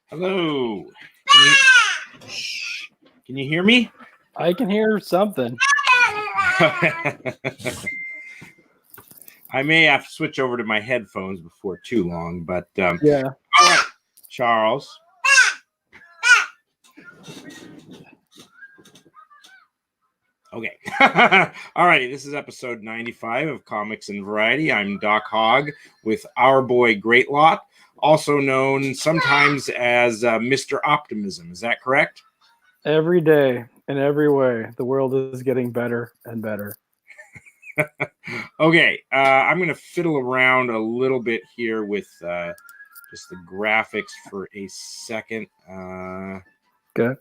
Hello. Can you hear me? I can hear something. I may have to switch over to my headphones before too long, but yeah. All right, Charles. Okay. All right. This is episode 95 of Comics and Variety. I'm Doc Hogg with our boy Great Lott, also known sometimes as Mr. Optimism. Is that correct? Every day, in every way, the world is getting better and better. Okay. I'm going to fiddle around a little bit here with just the graphics for a second. Okay.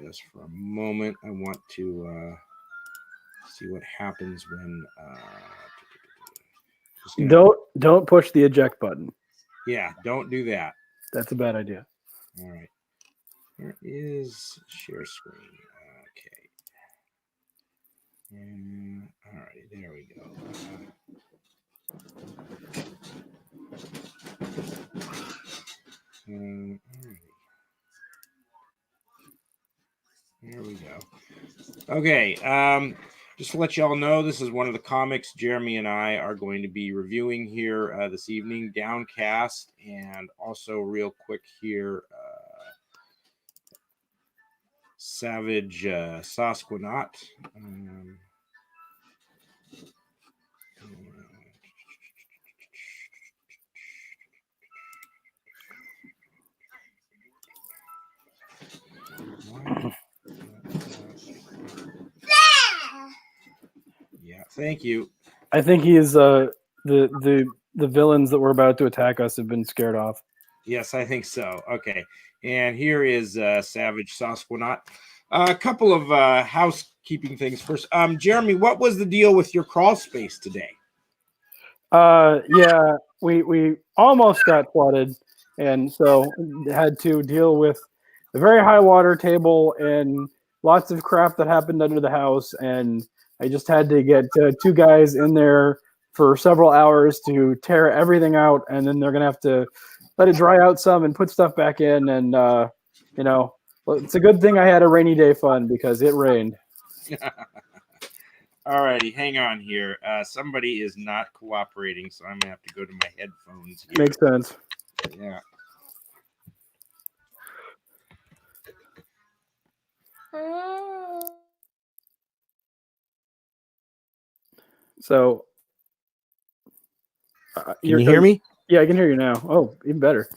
Just for a moment, I want to see what happens when. Don't push the eject button. Yeah, don't do that. That's a bad idea. All right. Where is share screen? Okay. And all right, there we go. All right. There we go. Okay. Just to let you all know, this is one of the comics Jeremy and I are going to be reviewing here this evening, Downcast, and also real quick here, Savage Sasquanaut. Yeah, thank you. I think he is the villains that were about to attack us have been scared off. Yes, I think so. Okay, and here is Savage Sasquanaut. A couple of housekeeping things first. Jeremy, what was the deal with your crawl space today? Yeah, we almost got flooded, and so had to deal with a very high water table and lots of crap that happened under the house, and I just had to get two guys in there for several hours to tear everything out, and then they're gonna have to let it dry out some and put stuff back in, and you know, it's a good thing I had a rainy day fund because it rained. All righty, hang on here. Somebody is not cooperating, so I'm gonna have to go to my headphones here. Makes sense. Yeah. So, can you hear me? Yeah, I can hear you now. Oh, even better.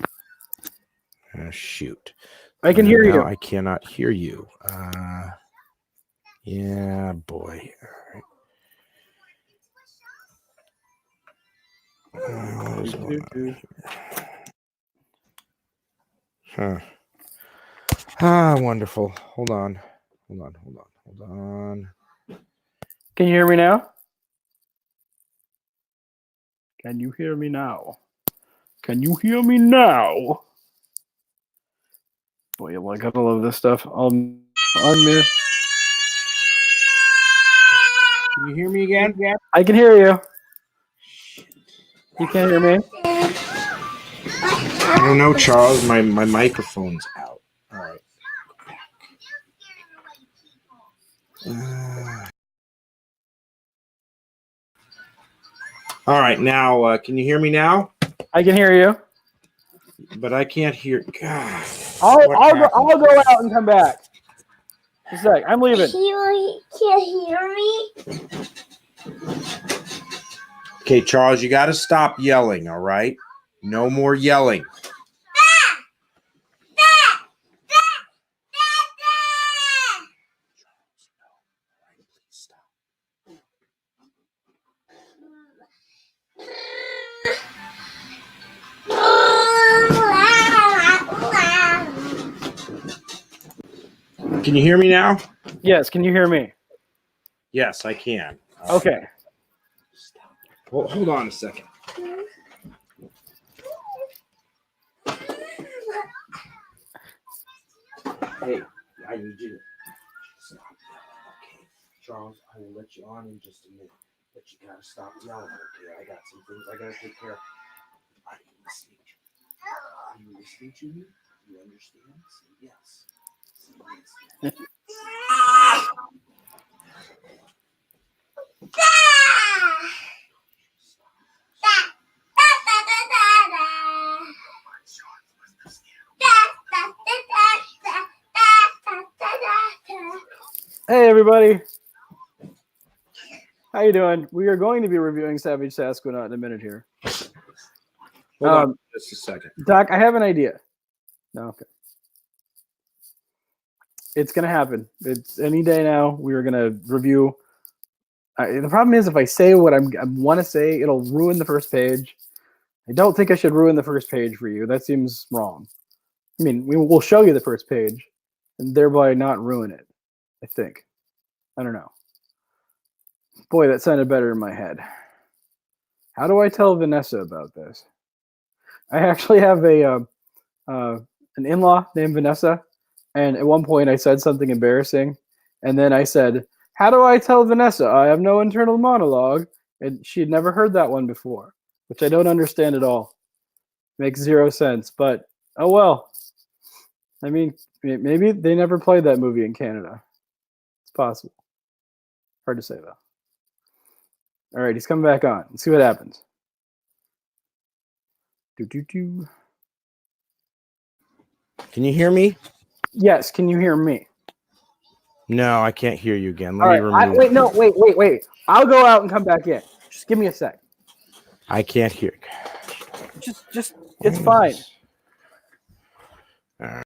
Shoot. I can hear you. I cannot hear you. Yeah, boy. All right. Huh. Wonderful. Hold on. Can you hear me now? Can you hear me now? Can you hear me now? Boy, I gotta love this stuff. I'll unmute. Can you hear me again? Yeah. I can hear you. You can't hear me? I don't know, Charles. My microphone's out. All right. All right. Now, can you hear me now? I can hear you. But I can't hear. God. I'll go out and come back. Just a sec. I'm leaving. You can't hear me? Okay, Charles, you got to stop yelling, all right? No more yelling. Can you hear me now? Yes, can you hear me? Yes, I can. Okay. Well, hold on a second. Hey, I need you to stop. Okay, Charles, I will let you on in just a minute, but you gotta stop yelling, okay? I got some things I gotta take care of. Hey everybody, how you doing? We are going to be reviewing Savage Sasquanaut in a minute here. Hold on just a second. Doc, I have an idea. No, okay. It's gonna happen. It's any day now. We are gonna review. The problem is, if I say what I want to say, it'll ruin the first page. I don't think I should ruin the first page for you. That seems wrong. I mean, we'll show you the first page, and thereby not ruin it. I think. I don't know. Boy, that sounded better in my head. How do I tell Vanessa about this? I actually have an in-law named Vanessa, and at one point I said something embarrassing, and then I said, "How do I tell Vanessa I have no internal monologue?" And she had never heard that one before, which I don't understand at all. Makes zero sense, but oh well. I mean, maybe they never played that movie in Canada. It's possible. Hard to say, though. All right, he's coming back on. Let's see what happens. Do. Can you hear me? Yes, can you hear me? No, I can't hear you again. All right, wait. I'll go out and come back in. Just give me a sec. I can't hear. Just it's fine. All right.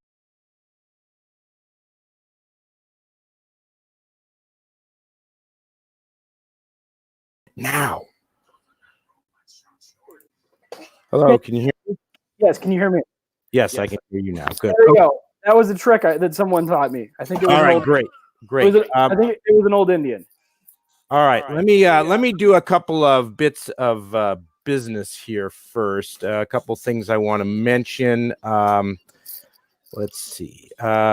Now. Hello, can you hear me? Yes, can you hear me? Yes, I can hear you now. Good. There we go. That was a trick that someone taught me. I think it was All an right, old, great. I think it was an old Indian. All right, let me do a couple of bits of business here first. A couple things I want to mention. Let's see.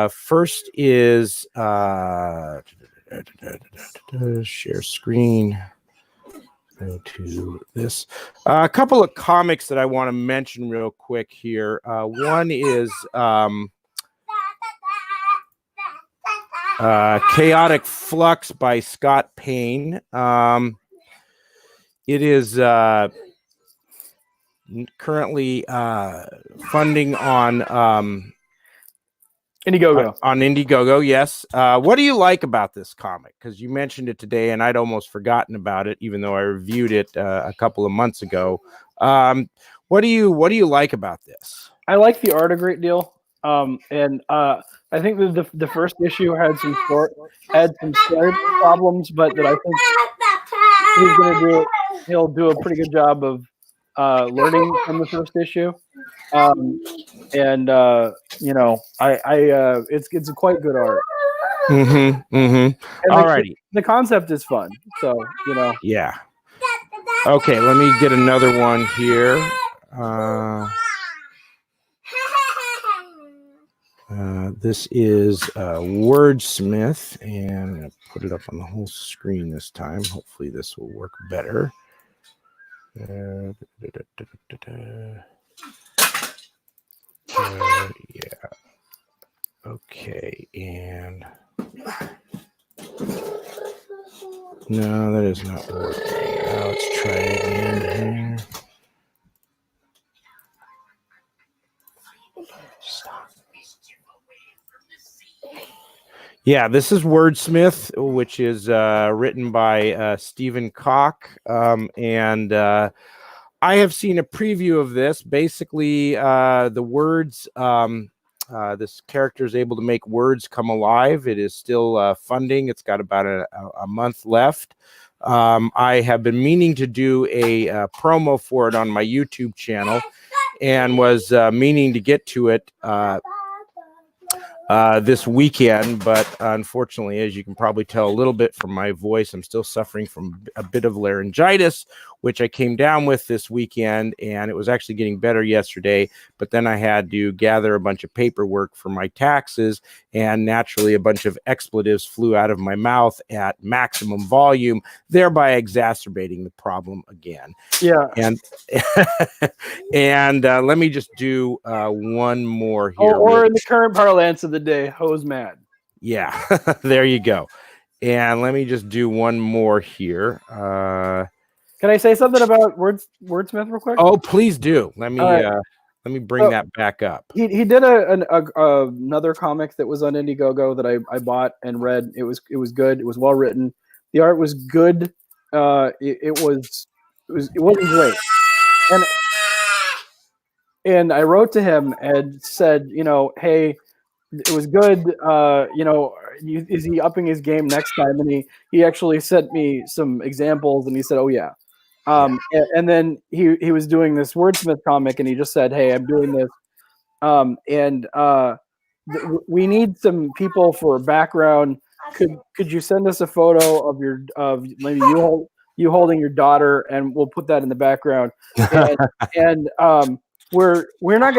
First is share screen. Go to this. A couple of comics that I want to mention real quick here. One is Chaotic Flux by Scott Payne. It is currently funding on Indiegogo. On Indiegogo, yes. What do you like about this comic? Because you mentioned it today, and I'd almost forgotten about it, even though I reviewed it a couple of months ago. What do you like about this? I like the art a great deal, and I think that the first issue had some story problems, but that I think he'll do a pretty good job of learning from the first issue. And you know, it's a quite good art. All righty. The concept is fun, so you know. Yeah. Okay, let me get another one here. This is Wordsmith, and I'm going to put it up on the whole screen this time. Hopefully this will work better. Yeah. Okay, and no, that is not working. Now let's try it again here. Yeah, this is Wordsmith, which is written by Stephen Koch, and I have seen a preview of this. Basically, the words, this character is able to make words come alive. It is still funding. It's got about a month left. I have been meaning to do a promo for it on my YouTube channel, and was meaning to get to it this weekend, but unfortunately, as you can probably tell a little bit from my voice, I'm still suffering from a bit of laryngitis, which I came down with this weekend, and it was actually getting better yesterday. But then I had to gather a bunch of paperwork for my taxes, and naturally a bunch of expletives flew out of my mouth at maximum volume, thereby exacerbating the problem again. Yeah. And and let me just do one more here. Or in the current parlance of the day, hose mad. Yeah, there you go. And let me just do one more here. Can I say something about Wordsmith real quick? Oh, please do. Let me bring that back up. He did another comic that was on Indiegogo that I bought and read. It was good. It was well written. The art was good. It wasn't great. And I wrote to him and said, hey, it was good. Is he upping his game next time? And he actually sent me some examples, and he said, oh yeah. And then he was doing this Wordsmith comic, and he just said, hey, I'm doing this. We need some people for background. Could you send us a photo of maybe you holding your daughter, and we'll put that in the background. And we're not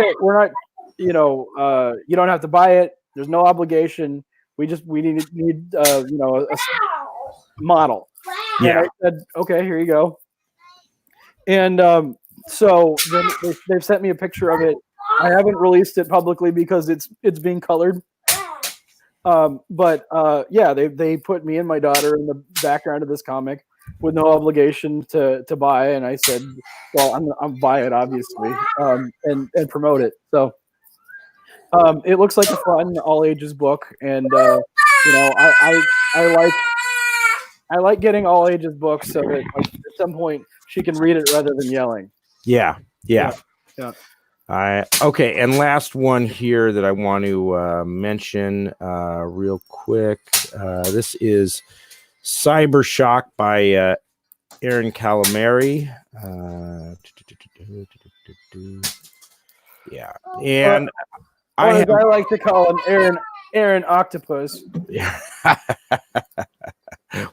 you don't have to buy it. There's no obligation. We need a model. Yeah. And I said, okay, here you go. And so then they've sent me a picture of it. I haven't released it publicly because it's being colored. But they put me and my daughter in the background of this comic with no obligation to buy. And I said, well, I'm buy it obviously, and promote it. So it looks like a fun all ages book, and I like getting all ages books so that at some point she can read it rather than yelling. Yeah. Okay, and last one here that I want to mention real quick. This is Cybershock by Aaron Calamari. Yeah, and I like to call him Aaron Octopus. Yeah.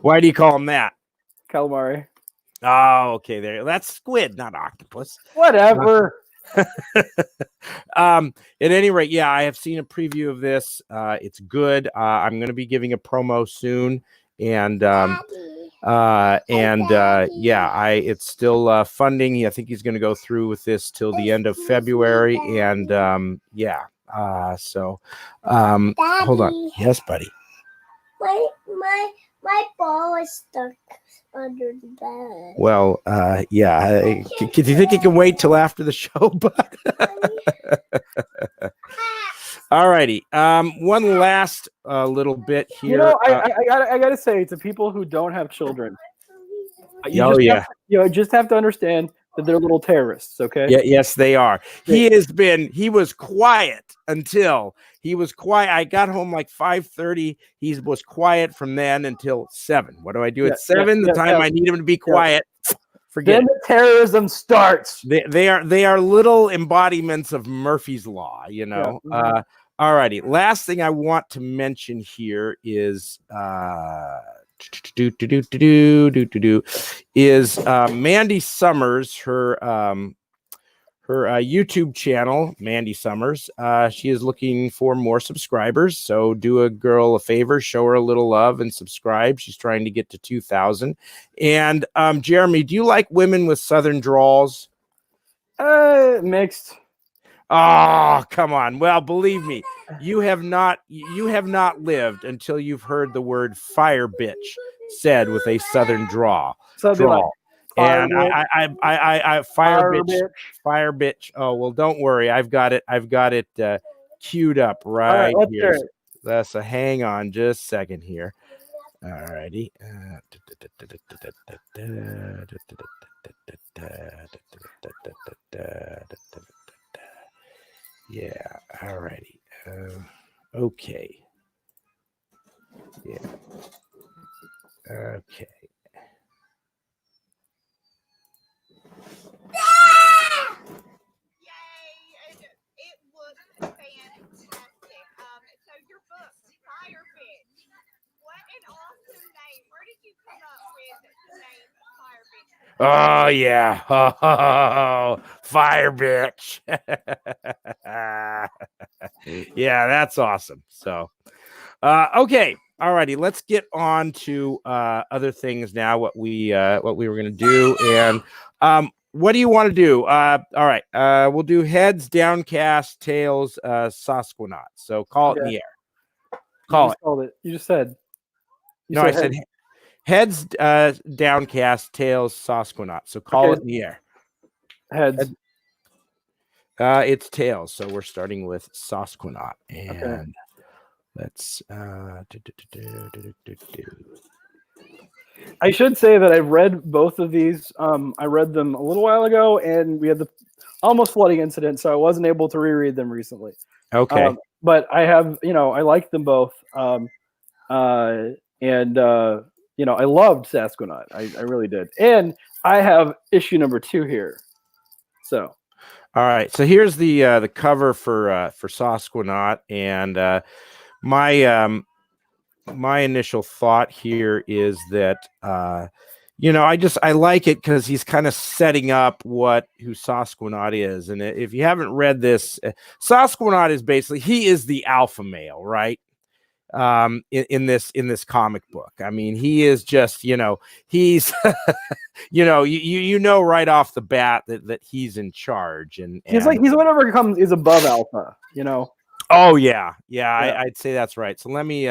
Why do you call him that? Calamari. Oh, okay. There. That's squid, not octopus. Whatever. At any rate, yeah, I have seen a preview of this. It's good. I'm going to be giving a promo soon, and it's still funding. I think he's going to go through with this till the end of February, and hold on. Yes, buddy. My ball is stuck under the bed. Well, yeah. Do you think you can wait till after the show, bud? All righty. One last little bit here. I gotta say to people who don't have children, you just have to understand that they're little terrorists. Okay. Yeah. Yes, they are. He was quiet until he was quiet. I got home like 5:30. He was quiet from then until 7. What do I do at 7? The time I need him to be quiet. Forget then it. The terrorism starts. They are little embodiments of Murphy's Law, you know. Yeah. All righty. Last thing I want to mention here is Mandy Summers, her YouTube channel, Mandy Summers. She is looking for more subscribers, so do a girl a favor, show her a little love and subscribe. She's trying to get to 2,000. And Jeremy, do you like women with southern drawls? Mixed. Oh, come on. Well, believe me, you have not lived until you've heard the word fire bitch said with a southern drawl. Like and I fire bitch. Oh, well, don't worry. I've got it queued up right here. So hang on just a second here. All righty. Yeah, all righty. Okay. Yeah. Okay. It was fantastic. So your book, Fire Bitch. What an awesome name. Where did you come up with the name Fire Bitch? Oh yeah. Oh, fire bitch. Yeah, that's awesome. So okay. Alrighty, let's get on to other things now, what we were gonna do. And what do you want to do? All right, we'll do heads, downcast, tails, Sasquanaut. So call it in the air. Call it. Called it. You just said. No, I said heads, downcast, tails, Sasquanaut. So call it in the air. Heads. It's tails. So we're starting with Sasquanaut, and Okay. let's. I should say that I've read both of these. I read them a little while ago, and we had the almost flooding incident, so I wasn't able to reread them recently. Okay. But I have, I like them both. And I loved Sasquanaut. I really did. And I have issue number 2 here. So. All right. So here's the cover for Sasquanaut, and my initial thought here is that I like it because he's kind of setting up who Sasquanaut is. And if you haven't read this, Sasquanaut is basically, he is the alpha male, right? In this comic book. I mean, he is just, he's right off the bat that he's in charge, and he's whatever is above alpha, Oh yeah. I'd say that's right. So let me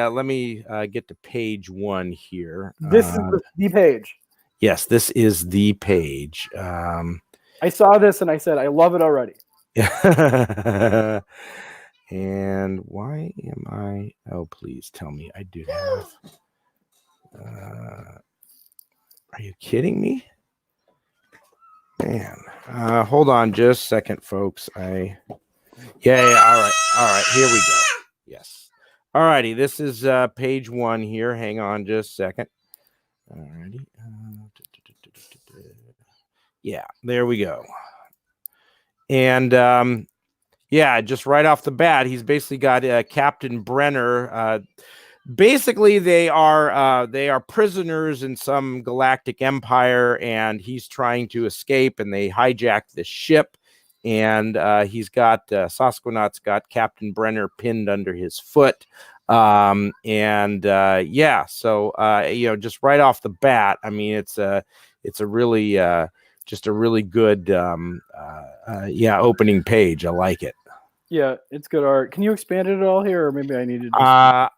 get to page 1 here. This is the page. Yes, this is the page. I saw this and I said, I love it already. And why am I? Oh, please tell me I do have. Are you kidding me? Man, hold on just a second, folks. Yeah. All right. Here we go. Yes. All righty. This is page 1 here. Hang on just a second. All righty. Yeah, there we go. And yeah, just right off the bat, he's basically got Captain Brenner. Basically, they are prisoners in some galactic empire, and he's trying to escape. And they hijack the ship, and he's got Sasquanaut's got Captain Brenner pinned under his foot. Yeah, so just right off the bat, I mean, it's a really just a really good opening page. I like it. Yeah, it's good art. Can you expand it at all here, or maybe I need to?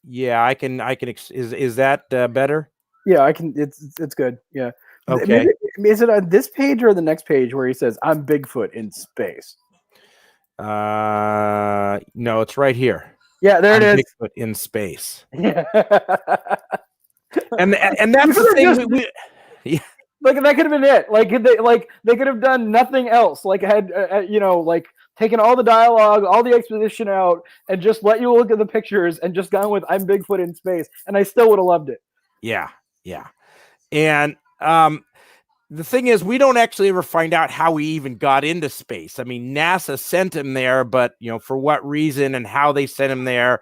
Yeah, I can. Is that better? Yeah, I can. It's good. Yeah. Okay. Is it on this page or the next page where he says, "I'm Bigfoot in space"? No, it's right here. Yeah, there it is. Bigfoot in space. Yeah. and that's the thing. Yeah. Like that could have been it. They could have done nothing else. Like had taken all the dialogue, all the exposition out, and just let you look at the pictures and just gone with "I'm Bigfoot in space," and I still would have loved it. Yeah. And the thing is, we don't actually ever find out how he even got into space. I mean, NASA sent him there, but for what reason and how they sent him there,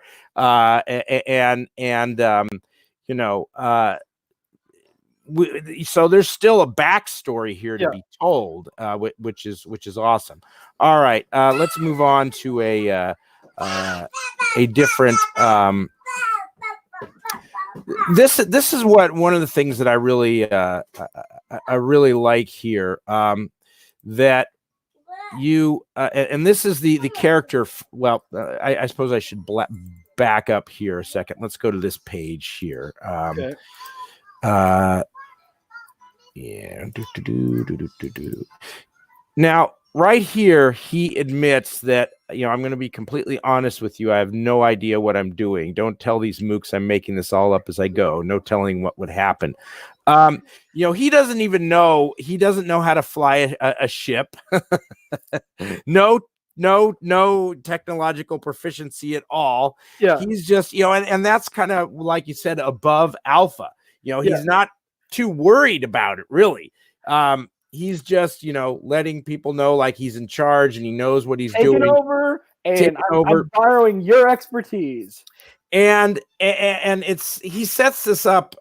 so there's still a backstory here to be told, which is awesome. All right, let's move on to a different. This is one of the things that I really like here. That you and this is the character. Well, I suppose I should back up here a second. Let's go to this page here. Okay. Yeah. Now, right here, he admits that, I'm going to be completely honest with you. I have no idea what I'm doing. Don't tell these mooks I'm making this all up as I go. No telling what would happen. He doesn't even know. He doesn't know how to fly a ship. No technological proficiency at all. Yeah. He's just, and that's kind of like you said, above alpha. He's not too worried about it, really. He's just, letting people know like he's in charge and he knows what he's doing. I'm borrowing your expertise. and he sets this up.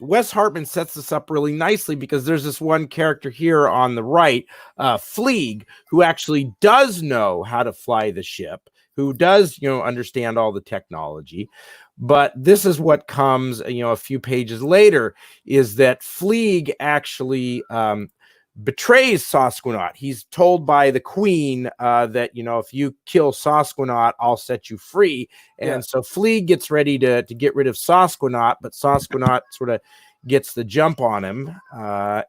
Wes Hartman sets this up really nicely because there's this one character here on the right, Fleeg, who actually does know how to fly the ship, who does understand all the technology. But this is what comes a few pages later, is that Fleeg actually betrays Sasquanaut. He's told by the queen that if you kill Sasquanaut, I'll set you free. And so Fleeg gets ready to get rid of Sasquanaut, but Sasquanaut sort of gets the jump on him.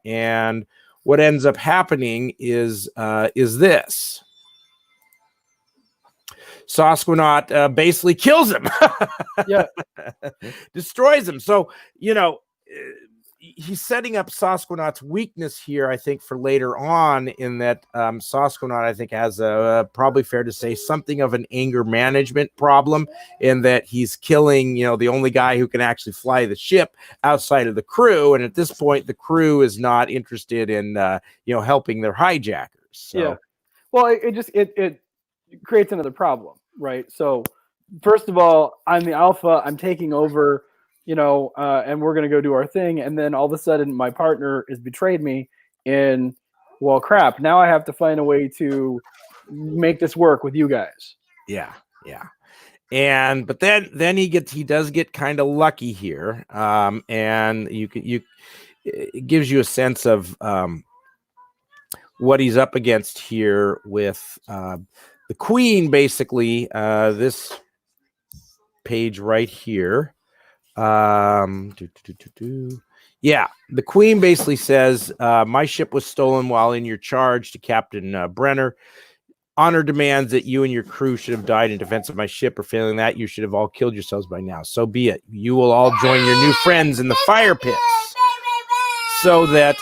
And what ends up happening is this. Sasquanaut basically kills him. Destroys him. So he's setting up Sasquanaut's weakness here, I think, for later on, in that Sasquanaut, I think, has probably fair to say something of an anger management problem, in that he's killing, the only guy who can actually fly the ship outside of the crew. And at this point, the crew is not interested in, helping their hijackers. So. Yeah. Well, it creates another problem, right? So first of all, I'm the alpha, I'm taking over, and we're going to go do our thing. And then all of a sudden my partner has betrayed me, and well, crap. Now I have to find a way to make this work with you guys. Yeah. But then he does get kind of lucky here. And it gives you a sense of what he's up against here with the queen, basically. This page right here. Yeah, the queen basically says, my ship was stolen while in your charge to Captain Brenner. Honor demands that you and your crew should have died in defense of my ship, or failing that, you should have all killed yourselves by now. So be it. You will all join your new friends in the fire pits. So that,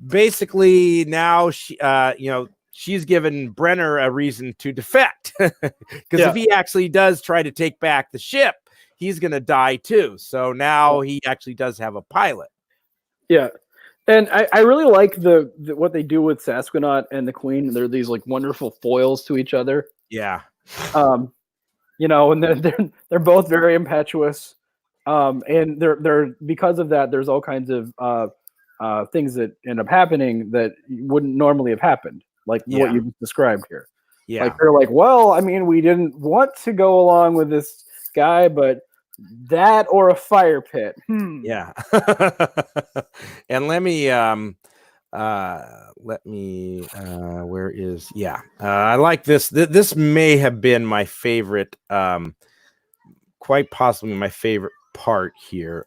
basically now she's given Brenner a reason to defect, because if he actually does try to take back the ship, he's going to die too. So now he actually does have a pilot. Yeah. And I really like the what they do with Sasquanaut and the Queen. They're these like wonderful foils to each other. Yeah. And they're both very impetuous. And they're because of that, there's all kinds of things that end up happening that wouldn't normally have happened, like what you described here. Yeah. Like they're like, well, I mean, we didn't want to go along with this guy, but that or a fire pit. Yeah. And let me where is I like this. This may have been my favorite, quite possibly my favorite part here.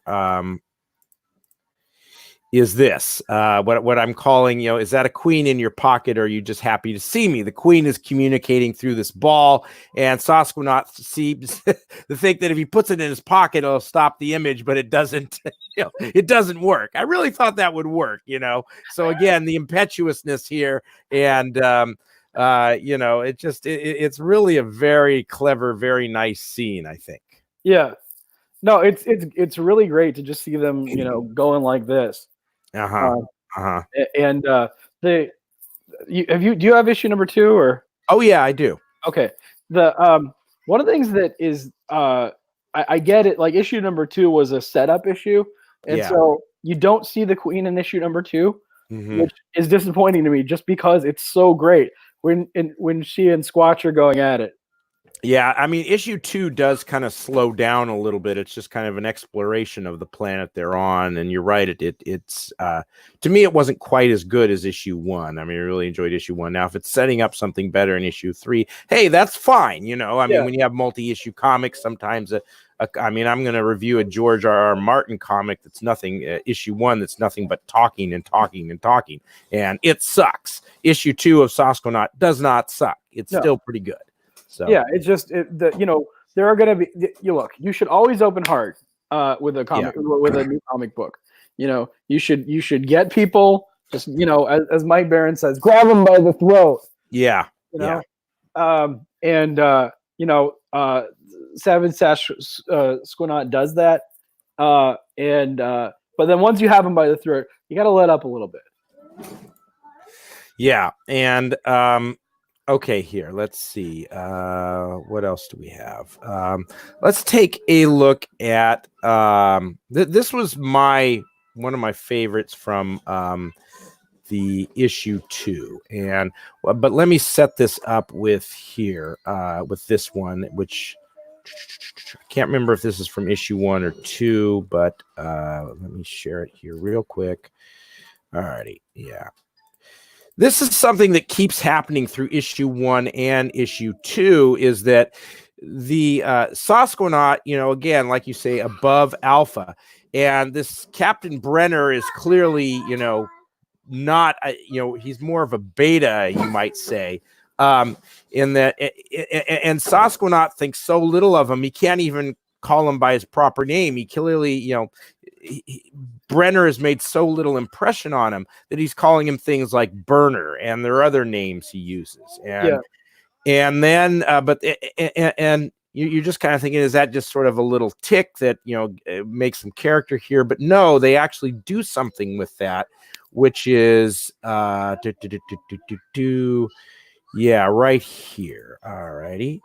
Is this what I'm calling, is that a queen in your pocket, or are you just happy to see me? The queen is communicating through this ball, and Sasquanaut seems to think that if he puts it in his pocket, it'll stop the image, but it doesn't. It doesn't work. I really thought that would work. So again, the impetuousness here, and it's really a very clever, very nice scene, I think. Yeah. No, it's really great to just see them, going like this. And do you have issue number 2 or? Oh yeah, I do. Okay. The one of the things that is I get it, like issue number 2 was a setup issue, and so you don't see the Queen in issue number 2, which is disappointing to me, just because it's so great when she and Squatch are going at it. Yeah, I mean, issue 2 does kind of slow down a little bit. It's just kind of an exploration of the planet they're on, and you're right. It's to me, it wasn't quite as good as issue 1. I mean, I really enjoyed issue 1. Now, if it's setting up something better in issue 3, hey, that's fine. I mean, when you have multi-issue comics, sometimes I'm going to review a George R.R. Martin comic that's nothing, issue 1 that's nothing but talking and talking and talking, and it sucks. Issue 2 of Sasquanaut does not suck. It's still pretty good. So yeah, it's just there are going to be you should always open hard with a comic with a new comic book. You should get people just as Mike Barron says, grab them by the throat. Yeah. Savage Sasquanaut does that, but then once you have them by the throat, you got to let up a little bit. Yeah, and Okay, here. Let's see. What else do we have? Let's take a look at this was one of my favorites from the issue 2. And but let me set this up with here with this one, which I can't remember if this is from issue 1 or 2, but let me share it here real quick. All righty. Yeah. This is something that keeps happening through issue 1 and issue 2, is that the Sasquanaut, again, like you say, above alpha, and this Captain Brenner is clearly, not, he's more of a beta, you might say, in that, and Sasquanaut thinks so little of him, he can't even call him by his proper name. He clearly, Brenner has made so little impression on him that he's calling him things like Burner, and there are other names he uses. And then, but you're just kind of thinking, is that just sort of a little tick that makes some character here? But no, they actually do something with that, which is yeah, right here. All righty.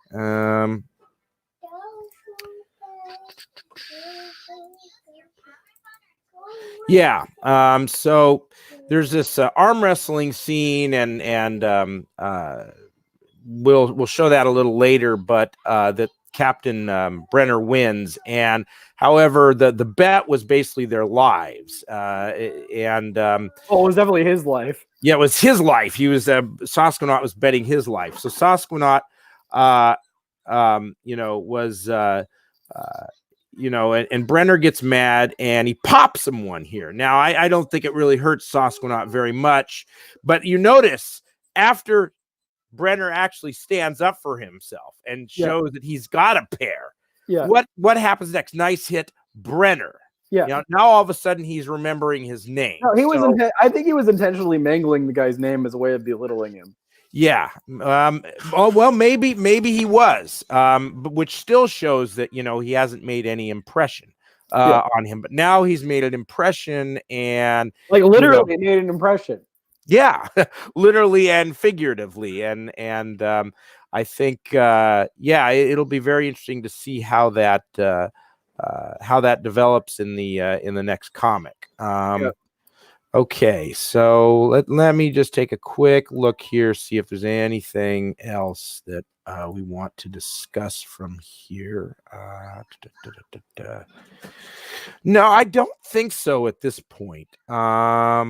Yeah. So there's this arm wrestling scene, and we'll show that a little later, but that Captain Brenner wins, and however the bet was basically their lives, and it was definitely his life. Yeah, it was his life. He was Sasquanaut was betting his life. So Sasquanaut, was and Brenner gets mad and he pops him one here. Now I don't think it really hurts Sasquanaut very much, but you notice after Brenner actually stands up for himself and shows that he's got a pair. Yeah. What happens next? Nice hit, Brenner. Yeah. Now all of a sudden he's remembering his name. No, he was. I think he was intentionally mangling the guy's name as a way of belittling him. Yeah. Well, maybe he was. But which still shows that he hasn't made any impression on him. But now he's made an impression, and like literally made an impression. Yeah, literally and figuratively, and I think it'll be very interesting to see how that develops in the next comic. Okay, so let me just take a quick look here, see if there's anything else that we want to discuss from here. No, I don't think so at this point. I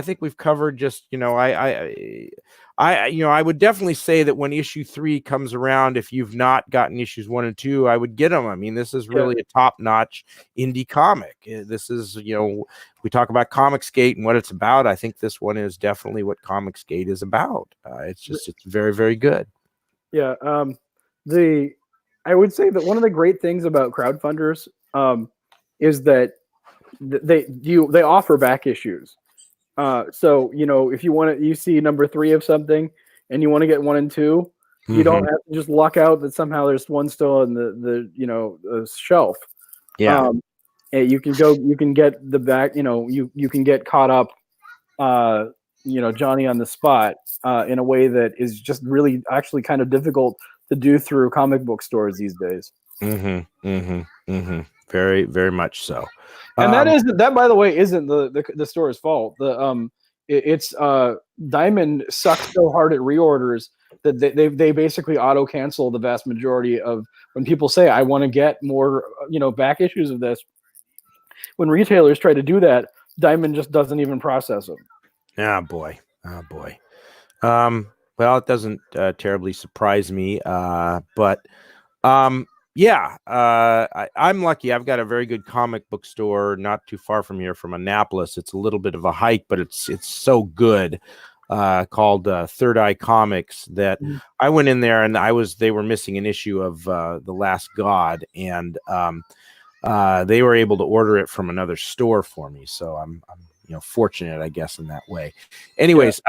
think we've covered just, I would definitely say that when issue 3 comes around, if you've not gotten issues 1 and 2, I would get them. I mean, this is really a top-notch indie comic. This is, we talk about Comicsgate and what it's about. I think this one is definitely what Comicsgate is about. It's very, very good. Yeah. I would say that one of the great things about crowdfunders is that they offer back issues. So if you see number 3 of something and you want to get 1 and 2, you don't have to just luck out that somehow there's one still in the shelf. Yeah. You can get the back. You can get caught up. Johnny on the spot in a way that is just really actually kind of difficult to do through comic book stores these days. Very, very much so. And that by the way isn't the store's fault. It's Diamond sucks so hard at reorders that they basically auto cancel the vast majority of when people say I want to get more back issues of this. When retailers try to do that, Diamond just doesn't even process them. Oh boy. Well, it doesn't terribly surprise me, but I'm lucky. I've got a very good comic book store not too far from here, from Annapolis. It's a little bit of a hike, but it's so good. Called Third Eye Comics, that I went in there and they were missing an issue of The Last God, and they were able to order it from another store for me. So I'm fortunate, I guess, in that way. Anyways,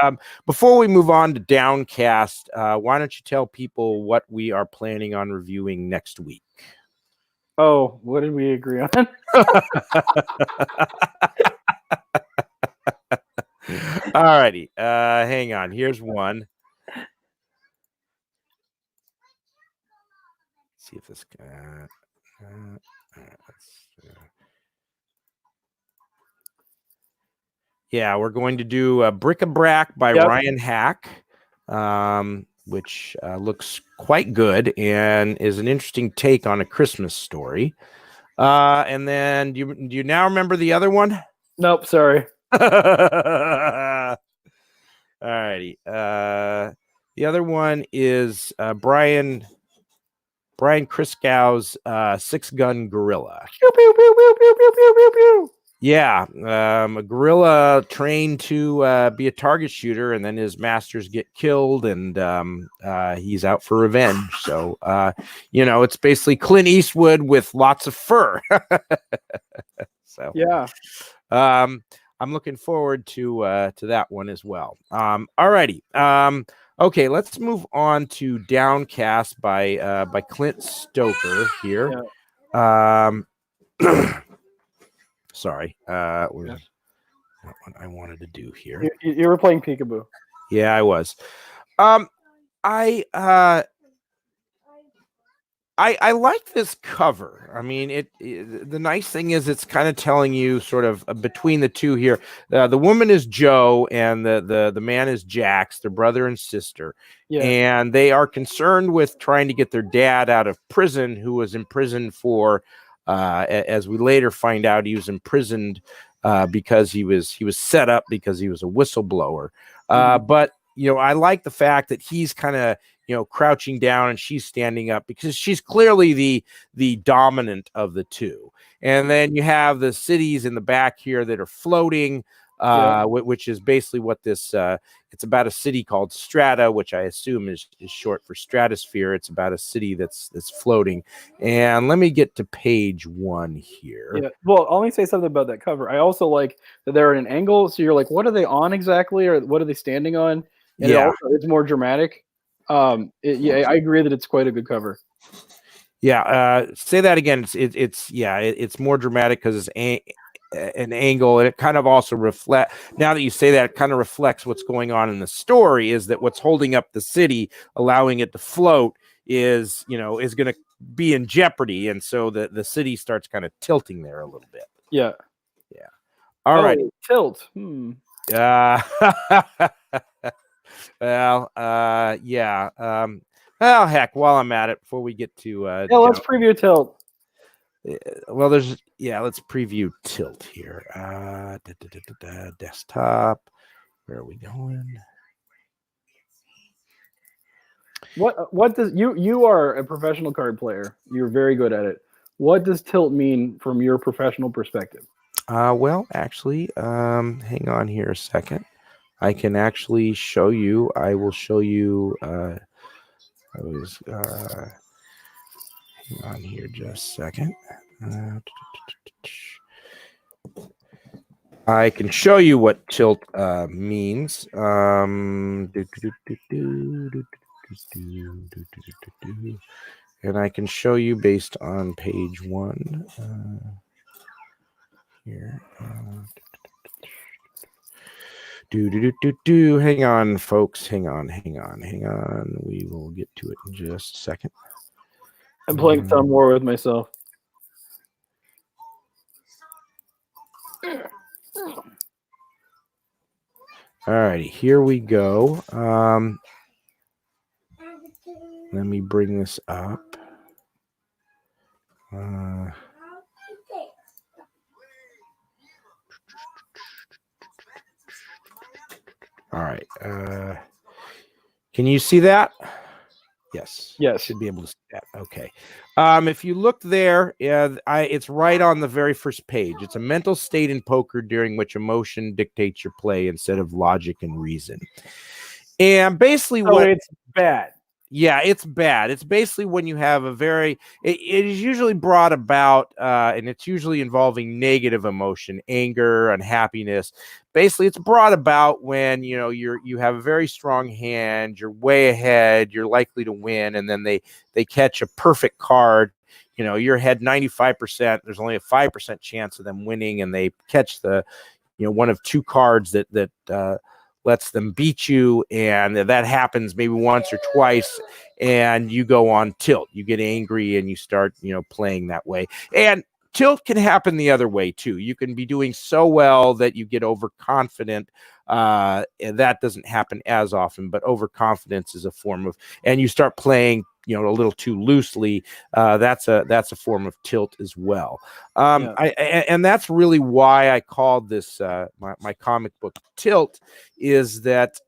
before we move on to Downcast, why don't you tell people what we are planning on reviewing next week? Oh, what did we agree on? All righty. Hang on. Here's one. see if this. Yeah, we're going to do Bric-a-Brac by Ryan Hack, which looks quite good and is an interesting take on a Christmas story. And then do you now remember the other one? Nope, sorry. All righty. The other one is Brian Kriskow's Six Gun Gorilla. Pew, pew, pew, pew, pew, pew, pew, pew, pew. Yeah, a gorilla trained to be a target shooter, and then his masters get killed, and he's out for revenge. So, it's basically Clint Eastwood with lots of fur. So, yeah, I'm looking forward to that one as well. All righty. Okay, let's move on to Downcast by Clint Stoker here. Yeah. Sorry, that what I wanted to do here. You were playing peekaboo. Yeah, I was. I like this cover. I mean, the nice thing is it's kind of telling you sort of between the two here. The woman is Joe and the man is Jax, their brother and sister. Yeah. And they are concerned with trying to get their dad out of prison, who was imprisoned for, as we later find out, he was imprisoned because he was set up because he was a whistleblower. But I like the fact that he's kind of crouching down and she's standing up because she's clearly the dominant of the two. And then you have the cities in the back here that are floating, which is basically what this. It's about a city called Strata, which I assume is short for stratosphere. It's about a city that's floating. And let me get to page 1 here. Yeah. Well, I'll only say something about that cover. I also like that they're at an angle, so you're like, what are they on exactly, or what are they standing on? And it's more dramatic. I agree that it's quite a good cover. Yeah, say that again. It's more dramatic because it's an angle, and it kind of also reflect. Now that you say that, it kind of reflects what's going on in the story. Is that what's holding up the city, allowing it to float, is going to be in jeopardy, and so the city starts kind of tilting there a little bit. Yeah. All right. Tilt. Well, well, heck, while I'm at it, before we get to let's preview Tilt. Let's preview Tilt here. Desktop. Where are we going? What does you are a professional card player. You're very good at it. What does Tilt mean from your professional perspective? Well, actually, hang on here a second. I can actually show you. I will show you. Hang on here just a second. I can show you what tilt means. And I can show you based on page 1 here. Hang on, folks. Hang on. We will get to it in just a second. I'm playing Thumb War with myself. All righty, here we go. Let me bring this up. All right. Can you see that? Yes. Should be able to see that. Okay. If you look there, it's right on the very first page. It's a mental state in poker during which emotion dictates your play instead of logic and reason. And basically, it's bad. Yeah, it's bad. It's basically when you have it is usually brought about, and it's usually involving negative emotion, anger, unhappiness. Basically, it's brought about when you have a very strong hand, you're way ahead, you're likely to win, and then they catch a perfect card. You're ahead 95%. There's only a 5% chance of them winning, and they catch the one of two cards that lets them beat you, and that happens maybe once or twice, and you go on tilt. You get angry and you start, playing that way. And tilt can happen the other way too. You can be doing so well that you get overconfident. And that doesn't happen as often, but overconfidence is a form of, and you start playing, a little too loosely. That's a form of tilt as well. And that's really why I called this my comic book Tilt, is that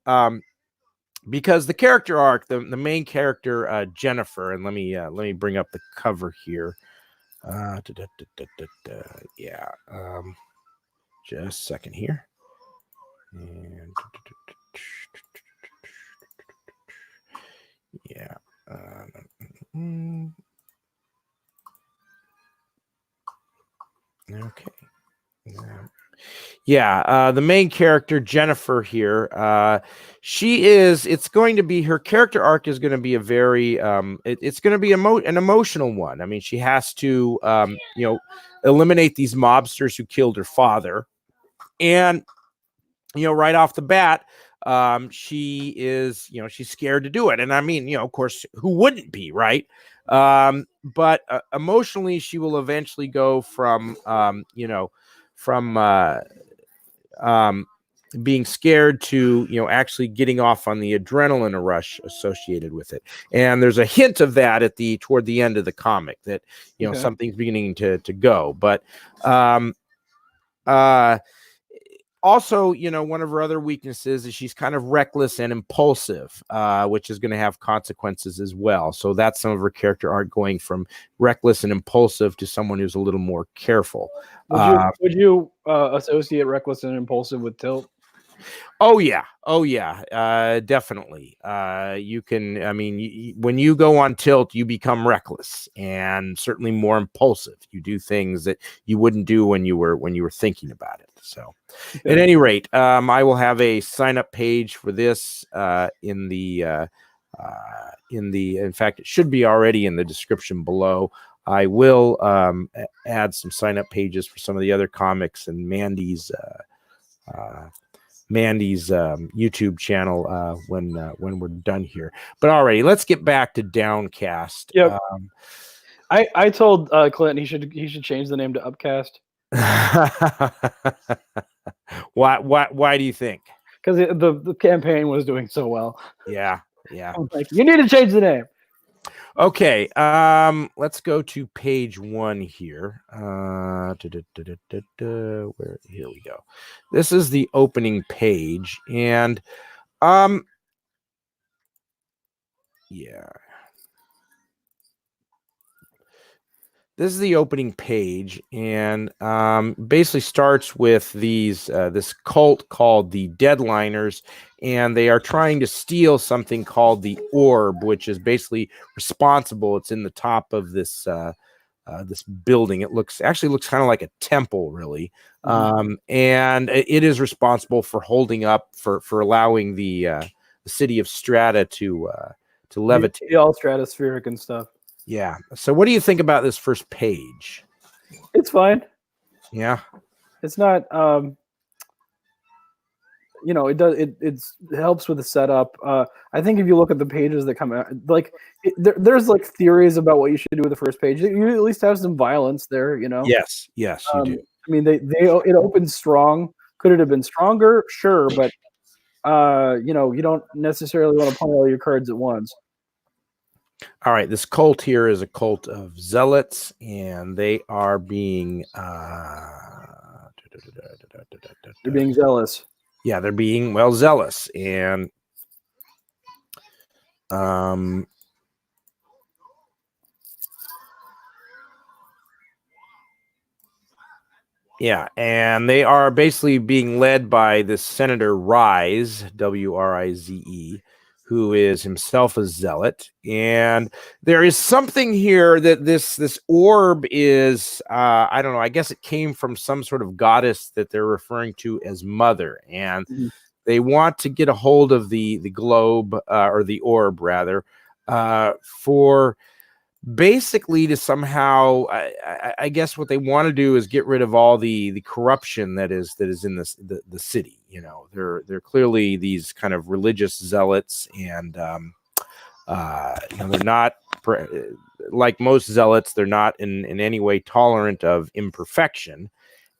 because the character arc, the main character Jennifer, and let me bring up the cover here. Yeah, just a second here. And yeah. Okay. The main character Jennifer here, it's going to be, her character arc is going to be a very it's going to be an emotional one. I mean, she has to eliminate these mobsters who killed her father, and right off the bat, she is, she's scared to do it. And I mean, of course, who wouldn't be, right? But emotionally, she will eventually go from being scared to, actually getting off on the adrenaline rush associated with it. And there's a hint of that toward the end of the comic, that, something's beginning to go. But also, one of her other weaknesses is she's kind of reckless and impulsive, which is going to have consequences as well. So that's some of her character arc, going from reckless and impulsive to someone who's a little more careful. Would you associate reckless and impulsive with tilt? Oh yeah, definitely. You can. I mean, when you go on tilt, you become reckless and certainly more impulsive. You do things that you wouldn't do when you were thinking about it. So, at any rate, I will have a sign up page for this in fact, it should be already in the description below. I will add some sign up pages for some of the other comics and Mandy's YouTube channel when we're done here. But alrighty, let's get back to Downcast. Yep. I told Clint he should change the name to Upcast. Why do you think? Because the campaign was doing so well. Yeah. I'm like, you need to change the name. Okay, let's go to page 1 here. Where, here we go. This is the opening page, and this is the opening page, and basically starts with this cult called the Deadliners, and they are trying to steal something called the Orb, which is basically responsible. It's in the top of this this building. It actually looks kind of like a temple, really, and it is responsible for holding up, for allowing the city of Strata to levitate. All stratospheric and stuff. Yeah. So what do you think about this first page? It's fine. Yeah. It's not it helps with the setup. I think if you look at the pages that come out, there's like theories about what you should do with the first page. You at least have some violence there, Yes, you do. I mean, it opens strong. Could it have been stronger? Sure, but you don't necessarily want to play all your cards at once. All right, this cult here is a cult of zealots, and they are being they're being zealous. Yeah, they're being zealous, and and they are basically being led by this Senator Rise, Wrize, who is himself a zealot. And there is something here that this orb is, I don't know, I guess it came from some sort of goddess that they're referring to as Mother. And they want to get a hold of the globe, or the orb rather, for basically to somehow, I guess what they want to do is get rid of all the corruption that is in the city. They're clearly these kind of religious zealots, and they're not like most zealots. They're not in any way tolerant of imperfection.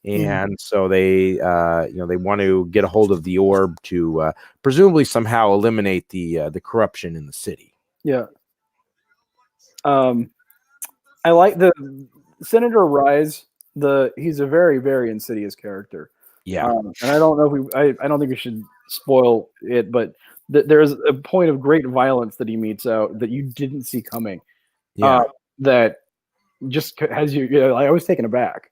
And so they want to get a hold of the orb to presumably somehow eliminate the corruption in the city. Yeah. I like the Senator Rise. He's a very, very insidious character. Yeah. And I don't know if I don't think we should spoil it, but there's a point of great violence that he meets out that you didn't see coming. Yeah. That just has you. I was taken aback.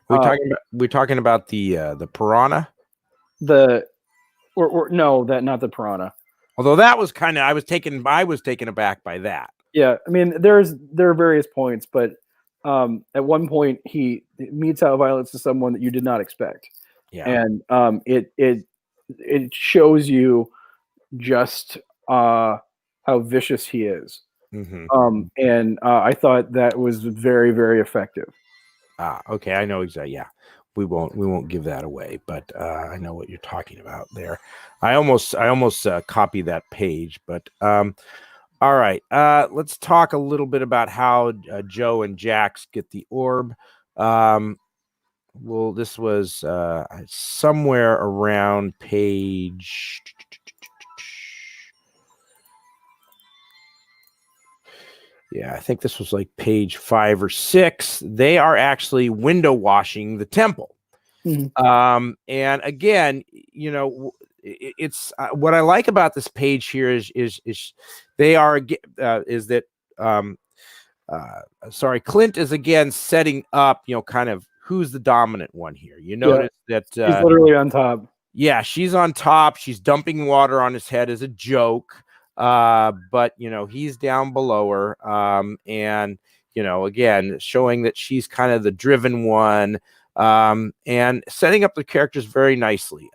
We're talking about the piranha. No, not the piranha. Although that was kind of I was taken aback by that. Yeah, I mean there are various points, but at one point he meets out violence to someone that you did not expect. Yeah. And it shows you just how vicious he is. And I thought that was very, very effective. Okay, I know exactly. Yeah, we won't give that away, but I know what you're talking about there. I almost copied that page, but all right. Let's talk a little bit about how Joe and Jax get the orb. Well, this was somewhere around page. Yeah, I think this was like page 5 or 6. They are actually window washing the temple. And again, it's what I like about this page here is they are is that Clint is again setting up, kind of who's the dominant one here. You notice that he's literally on top. Yeah, she's on top. She's dumping water on his head as a joke. But he's down below her. And again, showing that she's kind of the driven one. And setting up the characters very nicely.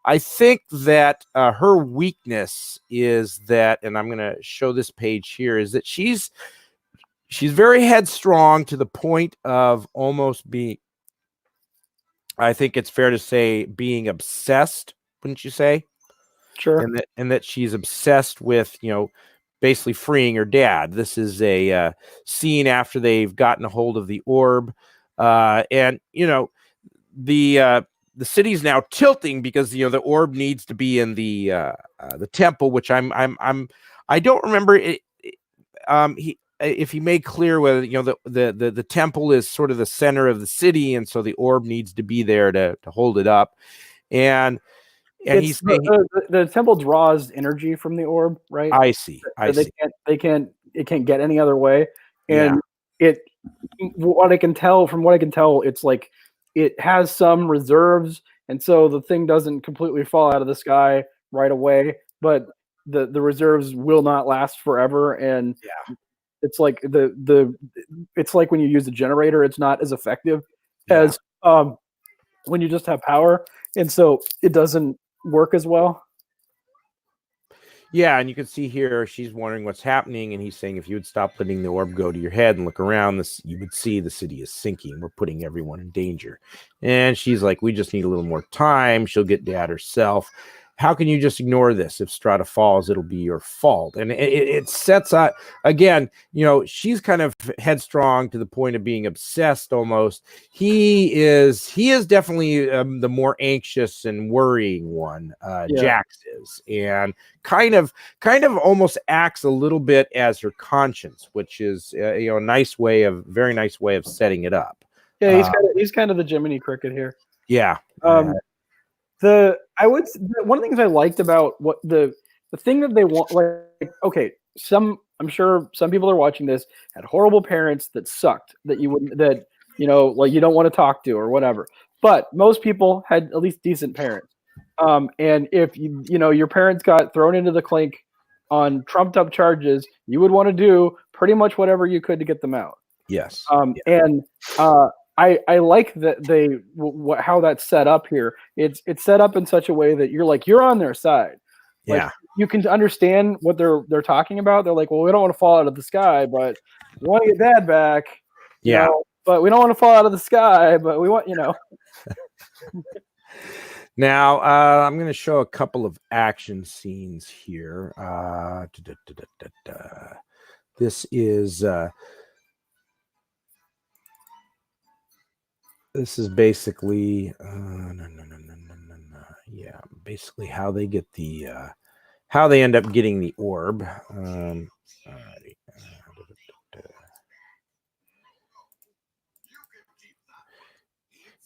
I think that her weakness is that, and I'm going to show this page here, is that she's very headstrong to the point of almost being, I think it's fair to say, being obsessed, wouldn't you say? Sure. And that she's obsessed with, basically freeing her dad. This is a scene after they've gotten a hold of the orb. And the city's now tilting because the orb needs to be in the temple, which I don't remember it. If he made clear whether the temple is sort of the center of the city, and so the orb needs to be there to hold it up. And he's saying the temple draws energy from the orb, right? I see. It can't get any other way. And from what I can tell, it's like it has some reserves, and so the thing doesn't completely fall out of the sky right away, but the reserves will not last forever. And it's like it's like when you use a generator, it's not as effective as when you just have power, and so it doesn't work as well. Yeah, and you can see here she's wondering what's happening, and he's saying if you would stop letting the orb go to your head and look around, you would see the city is sinking. We're putting everyone in danger. And she's like, we just need a little more time. She'll get dad herself. How can you just ignore this? If Strata falls, it'll be your fault. And it sets up, again, she's kind of headstrong to the point of being obsessed almost. He is definitely the more anxious and worrying one. Jax is, and kind of almost acts a little bit as her conscience, which is a very nice way of setting it up. Yeah, he's kind of the Jiminy Cricket here. Yeah. One of the things I liked about what the thing that they want, I'm sure some people are watching this had horrible parents that sucked, that you don't want to talk to or whatever. But most people had at least decent parents. And if your parents got thrown into the clink on trumped up charges, you would want to do pretty much whatever you could to get them out. Yes. And I like that how that's set up here. It's set up in such a way that you're on their side. Like, you can understand what they're talking about. They're like, well, we don't want to fall out of the sky, but we want to get dad back. Yeah. But we don't want to fall out of the sky, but we want. Now, I'm going to show a couple of action scenes here. This is basically yeah, basically how they get the how they end up getting the orb. Alrighty.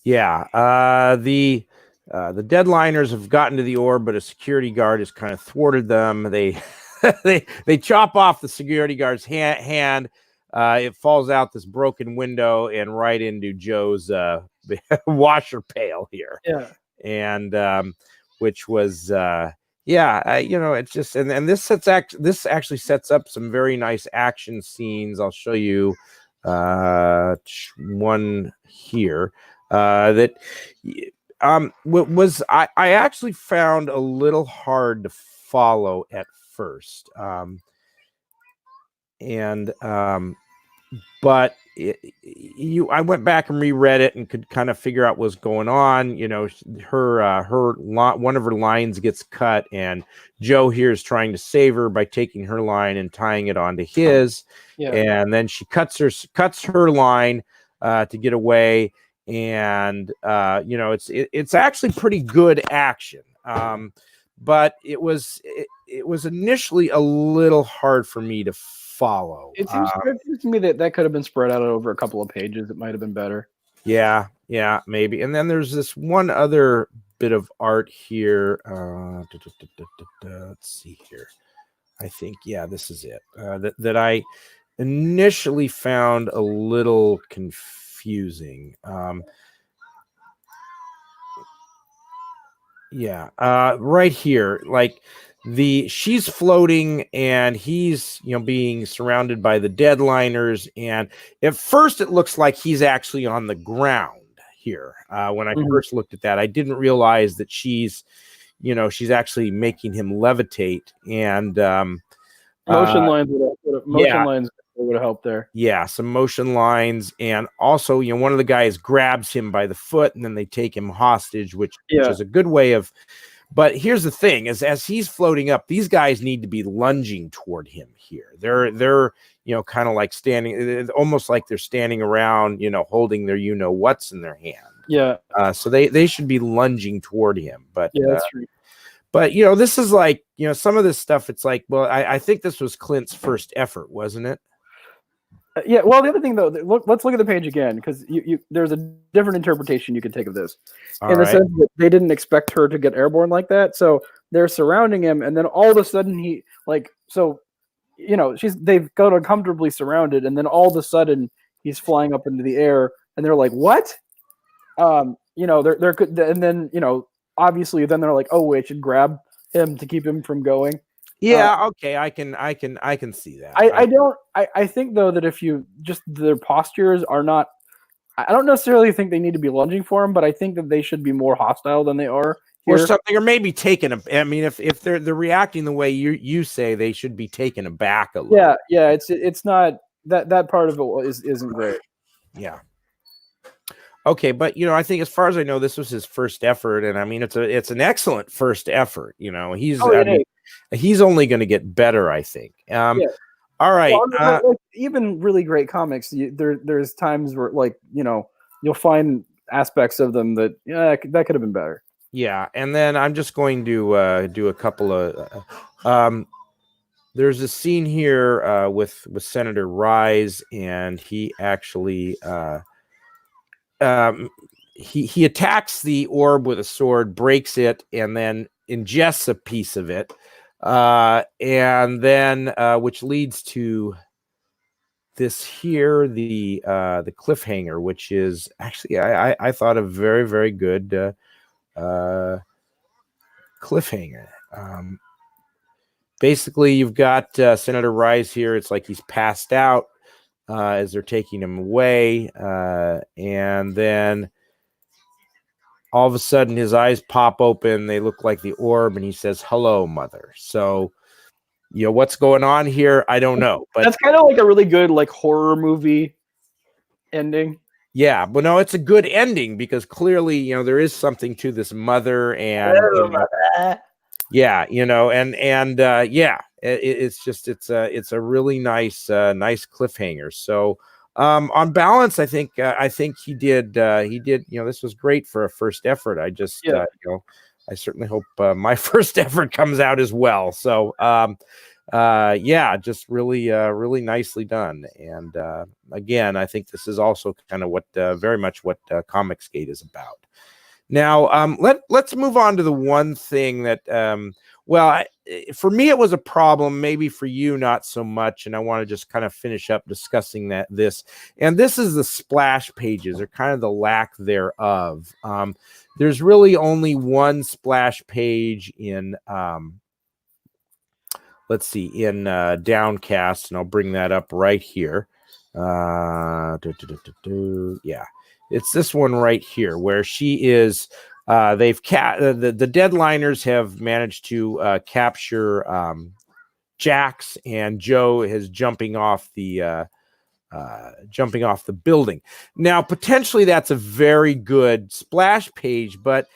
Yeah, the deadliners have gotten to the orb, but a security guard has kind of thwarted them. They they chop off the security guard's hand. It falls out this broken window and right into Joe's washer pail here. Yeah. And which was it's just and this this actually sets up some very nice action scenes. I'll show you one here that was I actually found a little hard to follow at first, but I went back and reread it and could kind of figure out what's going on. You know, one of her lines gets cut, and Joe here is trying to save her by taking her line and tying it onto his. Yeah. And then she cuts her line to get away. And it's actually pretty good action. But it was initially a little hard for me to follow. It seems to me that could have been spread out over a couple of pages. It might have been better. Yeah, maybe. And then there's this one other bit of art here. Let's see here. I think, this is it. That I initially found a little confusing. Right here, like she's floating and he's being surrounded by the deadliners, and at first it looks like he's actually on the ground here. When I first looked at that, I didn't realize that she's actually making him levitate, and motion lines would have helped there. Yeah, some motion lines, and also one of the guys grabs him by the foot, and then they take him hostage, which is a good way of. But here's the thing: is as he's floating up, these guys need to be lunging toward him here. They're kind of like standing, almost like they're standing around, holding their what's in their hand. Yeah. So they should be lunging toward him. But that's true. But this is like some of this stuff. It's like, well, I think this was Clint's first effort, wasn't it? Yeah. Well, the other thing though, let's look at the page again, because there's a different interpretation you can take of this, the sense that they didn't expect her to get airborne like that. So they're surrounding him, and then all of a sudden they've got uncomfortably surrounded, and then all of a sudden he's flying up into the air, and they're like, "What?" And then obviously then they're like, "Oh, we should grab him to keep him from going." Yeah, okay, I can see that. I think though that if their postures are not, I don't necessarily think they need to be lunging for him, but I think that they should be more hostile than they are here. Or something, or maybe taken I mean, if they're reacting the way you say, they should be taken aback a little. Yeah, it's not that part of it isn't great. Yeah. Okay, but I think as far as I know, this was his first effort, and I mean it's an excellent first effort. He's only going to get better, I think. All right. Well, even really great comics, there's times where you'll find aspects of them that that could have been better. Yeah, and then I'm just going to do a couple of. There's a scene here with Senator Rise, and he actually. He attacks the orb with a sword, breaks it, and then ingests a piece of it, and then which leads to this here, the cliffhanger, which is actually I thought a very, very good cliffhanger. Basically, you've got Senator Rise here. It's like he's passed out as they're taking him away, and then all of a sudden his eyes pop open. They look like the orb, and he says, "Hello, mother." So, what's going on here? I don't know, but that's kind of like a really good horror movie ending. Yeah, but no, it's a good ending because clearly, there is something to this mother, and yeah, yeah, it's just it's a really nice cliffhanger. So on balance, I think this was great for a first effort. I just I certainly hope my first effort comes out as well. So yeah, just really nicely done. And again, I think this is also kind of what very much what Comicsgate is about. Now, let's move on to the one thing that, for me, it was a problem. Maybe for you, not so much. And I want to just kind of finish up discussing this. And this is the splash pages, or kind of the lack thereof. There's really only one splash page in, let's see, in Downcast, and I'll bring that up right here. Yeah. It's this one right here where she is. The deadliners have managed to capture Jax, and Joe is jumping off the building. Now, potentially, that's a very good splash page, but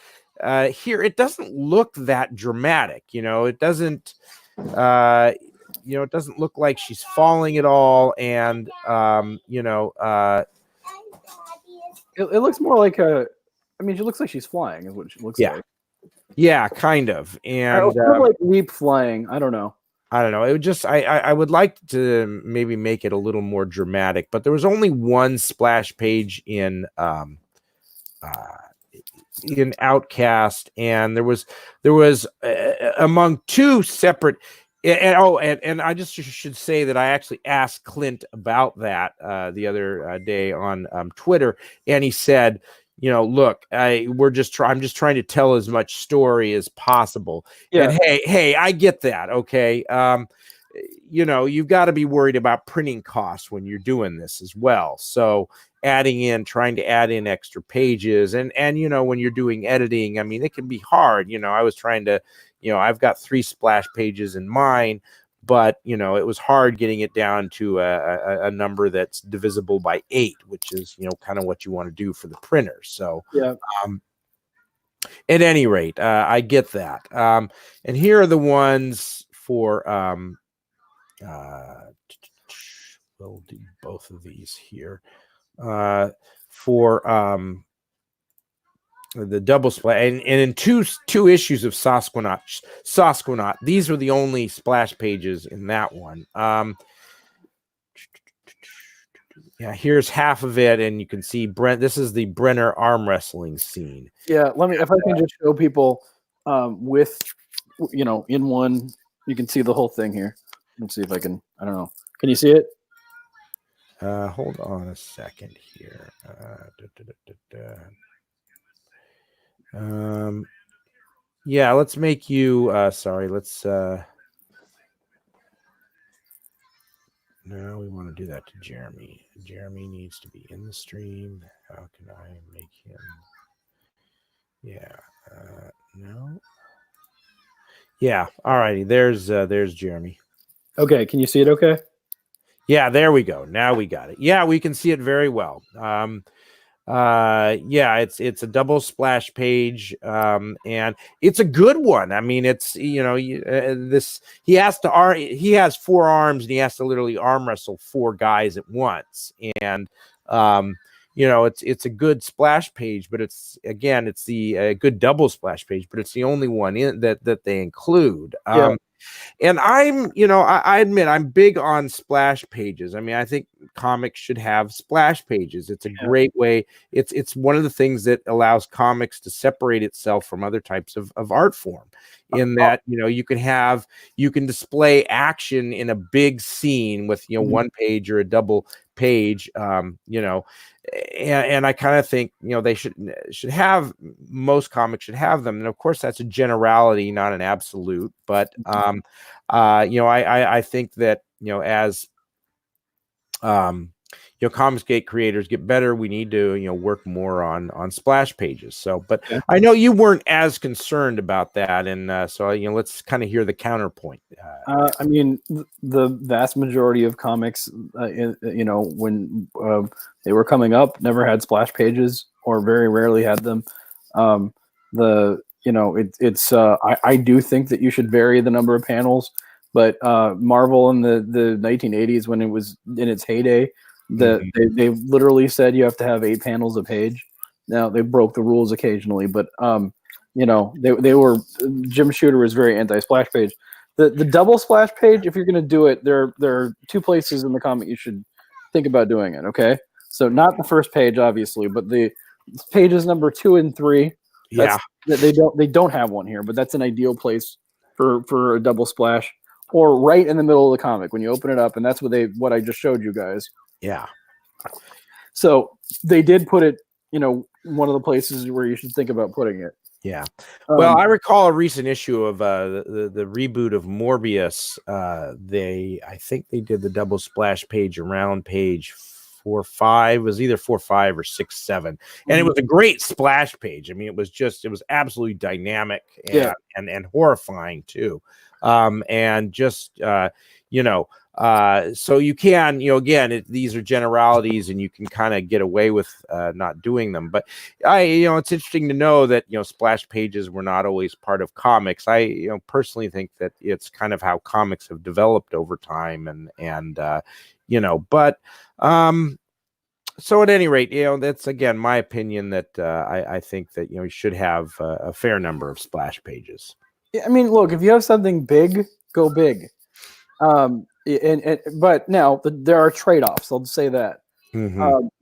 here it doesn't look that dramatic. It doesn't. It doesn't look like she's falling at all, and It looks more like she looks like she's flying, is what she looks like. Yeah, kind of. And like leap flying. I don't know. It would just I would like to maybe make it a little more dramatic, but there was only one splash page in Outcast, and there was among two separate. And I just should say that I actually asked Clint about that the other day on Twitter, and he said, look, I'm just trying to tell as much story as possible. Yeah. And hey, I get that. Okay. You've got to be worried about printing costs when you're doing this as well. So trying to add in extra pages, and when you're doing editing, it can be hard. I was trying to, I've got 3 splash pages in mine, but it was hard getting it down to a number that's divisible by 8, which is kind of what you want to do for the printer. So yeah. At any rate, I get that. And here are the ones for we'll do both of these here for the double splash, and in two issues of Sasquanaut, these were the only splash pages in that one. Yeah, here's half of it, and you can see Brent. This is the Brenner arm wrestling scene. Yeah, if I can just show people with in one, you can see the whole thing here. Let's see if I can. I don't know. Can you see it? Hold on a second here. Yeah, let's make you sorry, let's no, we want to do that to Jeremy. Jeremy needs to be in the stream. How can I make him? Yeah, no. Yeah, all righty. There's Jeremy. Okay, can you see it okay? Yeah, there we go. Now we got it. Yeah, we can see it very well. Yeah, it's a double splash page, and it's a good one. It's this he has 4 arms, and he has to literally arm wrestle 4 guys at once, and it's a good splash page, but it's the good double splash page, but it's the only one that they include. And I admit I'm big on splash pages. I think comics should have splash pages. It's a great way. It's one of the things that allows comics to separate itself from other types of art form, in that, you can display action in a big scene with, one page or a double page, and I kind of think, they should have, most comics should have them. And of course that's a generality, not an absolute, but I think that, as Comicsgate creators get better. We need to, work more on splash pages. So, but Yeah. I know you weren't as concerned about that, and so let's kind of hear the counterpoint. I mean, the vast majority of comics, when they were coming up, never had splash pages or very rarely had them. I do think that you should vary the number of panels, but Marvel in the 1980s, when it was in its heyday, they literally said you have to have 8 panels a page. Now they broke the rules occasionally, but they were Jim Shooter was very anti-splash page. The double splash page, if you're going to do it, there are 2 places in the comic you should think about doing it. Okay, so not the first page, obviously, but the pages number 2 and 3. They don't have one here, but that's an ideal place for a double splash, or right in the middle of the comic when you open it up, and that's what I just showed you guys. Yeah. So they did put it, one of the places where you should think about putting it. Yeah. Well, I recall a recent issue of the reboot of Morbius. I think they did the double splash page around page 4, 5. It was either 4, 5 or 6, 7, and it was a great splash page. I mean, it was absolutely dynamic and horrifying too. And just so you can, again, these are generalities, and you can kind of get away with not doing them. But it's interesting to know that splash pages were not always part of comics. I personally think that it's kind of how comics have developed over time, but so at any rate, that's again my opinion that I think that you should have a fair number of splash pages. Yeah, I mean, look, if you have something big, go big. But now there are trade-offs. I'll say that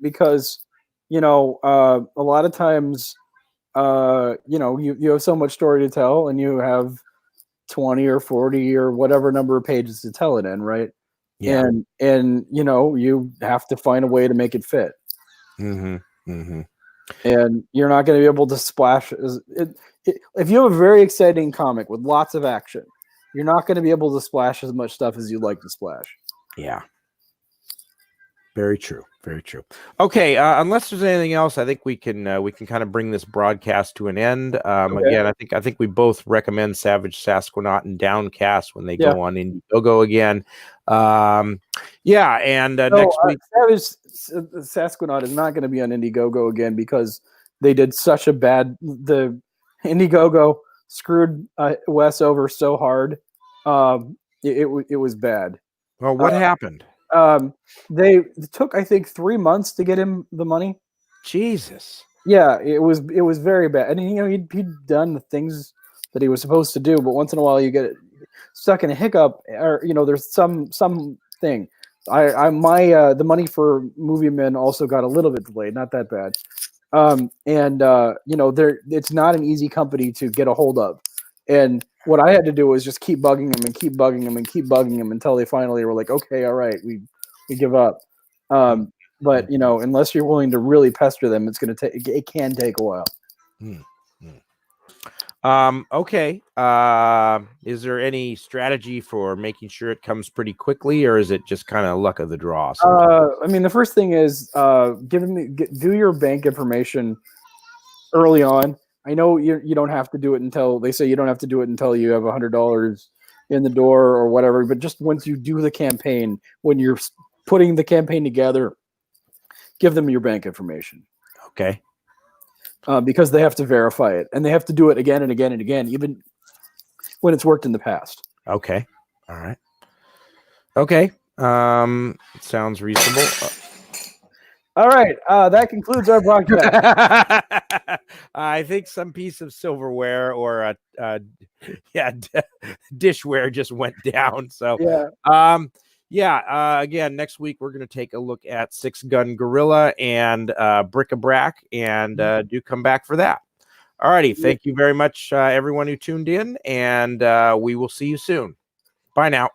because a lot of times you have so much story to tell, and you have 20 or 40 or whatever number of pages to tell it in, right? Yeah. And you have to find a way to make it fit. And you're not going to be able to splash. If you have a very exciting comic with lots of action, you're not going to be able to splash as much stuff as you'd like to splash. Yeah. Very true. Very true. Okay. Unless there's anything else, I think we can kind of bring this broadcast to an end. Again, I think we both recommend Savage Sasquanaut and Downcast when they go on Indiegogo again. And next week, Savage Sasquanaut is not going to be on Indiegogo again because they did such a bad. The Indiegogo screwed Wes over so hard. It was bad. Well, what happened? They took, I think, 3 months to get him the money. Jesus. Yeah, it was very bad. And he'd done the things that he was supposed to do, but once in a while you get stuck in a hiccup, or there's some thing. The money for Movie Men also got a little bit delayed, not that bad. It's not an easy company to get a hold of. And what I had to do was just keep bugging them and keep bugging them and keep bugging them until they finally were like, okay, all right, we give up. But unless you're willing to really pester them, it can take a while. Okay. Is there any strategy for making sure it comes pretty quickly, or is it just kind of luck of the draw? I mean, the first thing is do your bank information early on. I know you don't have to do it until they say you don't have to do it until you have $100 in the door or whatever. But just once you do the campaign, when you're putting the campaign together, give them your bank information. Okay. Because they have to verify it, and they have to do it again and again and again, even when it's worked in the past. Okay. All right. Okay. Sounds reasonable. All right. That concludes our broadcast. I think some piece of silverware or dishware just went down. So again, next week we're going to take a look at Six Gun Gorilla and Bric-a-Brac, and do come back for that. All righty. Thank you very much, everyone who tuned in, and we will see you soon. Bye now.